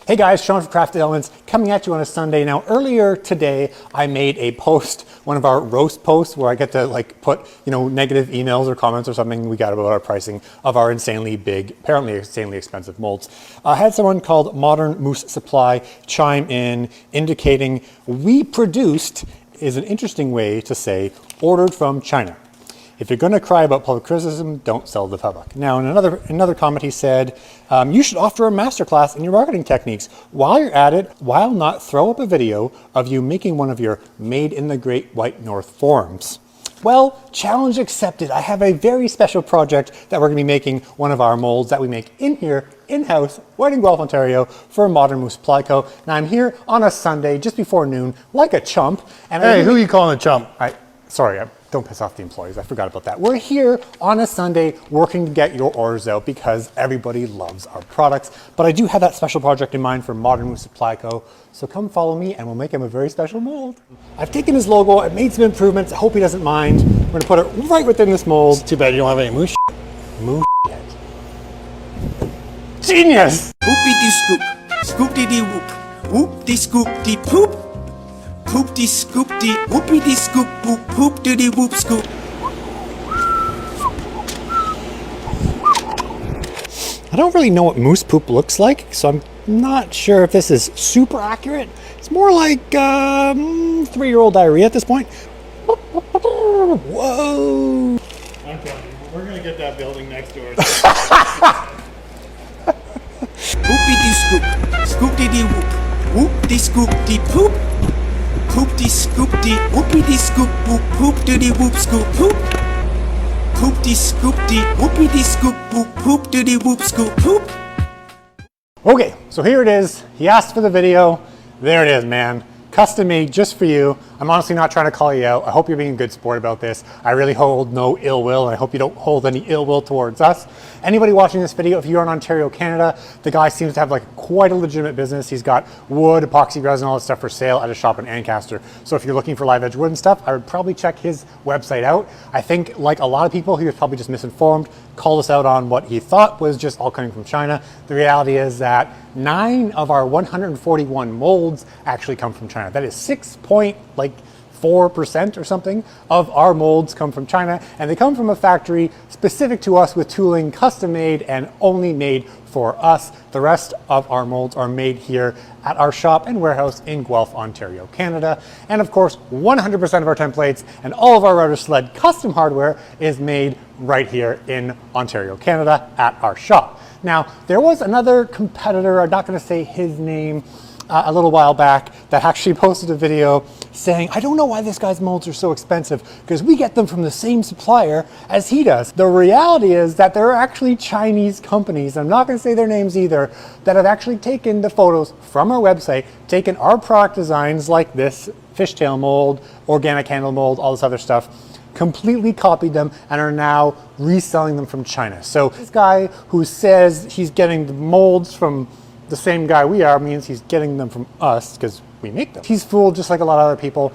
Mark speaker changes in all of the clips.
Speaker 1: Hey guys, Sean from Crafted Elements coming at you on a Sunday. Now earlier today I made a post, one of our roast posts where I get to like put, negative emails or comments or something we got about our pricing of our insanely big, apparently insanely expensive molds. I had someone called Modern Moose Supply chime in indicating we produced is an interesting way to say ordered from China. If you're going to cry about public criticism, don't sell to the public. Now, in another comment, he said, you should offer a masterclass in your marketing techniques. While you're at it, why not throw up a video of you making one of your Made in the Great White North forms? Well, challenge accepted. I have a very special project that we're going to be making one of our molds that we make in here, in-house, right in Guelph, Ontario, for Modern Moose Supply Co. Now, I'm here on a Sunday, just before noon, like a chump. And
Speaker 2: hey, who are you calling a chump?
Speaker 1: Sorry, don't piss off the employees. I forgot about that. We're here on a Sunday working to get your orders out because everybody loves our products. But I do have that special project in mind for Modern Moose Supply Co. So come follow me and we'll make him a very special mold. I've taken his logo, I've made some improvements. I hope he doesn't mind. We're gonna put it right within this mold.
Speaker 2: It's too bad you don't have any moose shit.
Speaker 1: Moose shit. Genius!
Speaker 3: Whoopity scoop, scoop-dee-dee whoop, whoop-dee-scoop-dee-poop. Poop de scoop de whoopie de scoop whoop poop diddy whoop scoop.
Speaker 1: I don't really know what moose poop looks like, so I'm not sure if this is super accurate. It's more like 3-year-old diarrhea at this point. Whoa!
Speaker 2: I'm telling you, we're gonna get that building next door.
Speaker 3: Whoopie de scoop, scoop diddy whoop, whoop de scoop de poop. Poop de scoop de whoopie de scoop whoop poop diddy whoop scoop poop. Poop de scoop de whoopie de scoop whoop poop diddy whoop scoop poop.
Speaker 1: Okay, so here it is. He asked for the video. There it is, man. Custom made just for you. I'm honestly not trying to call you out. I hope you're being a good sport about this. I really hold no ill will, and I hope you don't hold any ill will towards us. Anybody watching this video, if you're in Ontario, Canada, the guy seems to have like quite a legitimate business. He's got wood, epoxy resin, all that stuff for sale at a shop in Ancaster. So if you're looking for live edge wood and stuff, I would probably check his website out. I think like a lot of people, he was probably just misinformed, called us out on what he thought was just all coming from China. The reality is that 9 of our 141 molds actually come from China. That is 6.4% or something of our molds come from China, and they come from a factory specific to us with tooling custom made and only made for us. The rest of our molds are made here at our shop and warehouse in Guelph, Ontario, Canada. And of course, 100% of our templates and all of our router sled custom hardware is made right here in Ontario, Canada at our shop. Now, there was another competitor, I'm not going to say his name, a little while back that actually posted a video saying, I don't know why this guy's molds are so expensive because we get them from the same supplier as he does. The reality is that there are actually Chinese companies, I'm not going to say their names either, that have actually taken the photos from our website, taken our product designs like this fishtail mold, organic handle mold, all this other stuff, completely copied them and are now reselling them from China. So this guy who says he's getting the molds from the same guy we are means he's getting them from us because we make them. He's fooled just like a lot of other people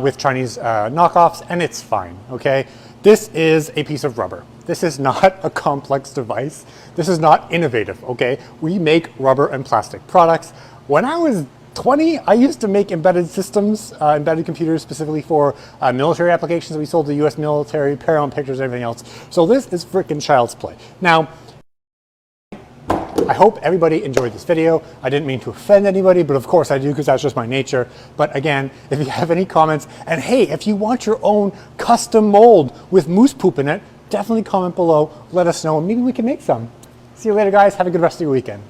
Speaker 1: with Chinese knockoffs, and it's fine, okay? This is a piece of rubber. This is not a complex device. This is not innovative, okay? We make rubber and plastic products. When I was 20, I used to make embedded systems, embedded computers specifically for military applications that we sold to the US military, Paramount Pictures, and everything else. So this is freaking child's play. Now, I hope everybody enjoyed this video. I didn't mean to offend anybody, but of course I do because that's just my nature. But again, if you have any comments, and hey, if you want your own custom mold with moose poop in it, definitely comment below, let us know, and maybe we can make some. See you later, guys. Have a good rest of your weekend.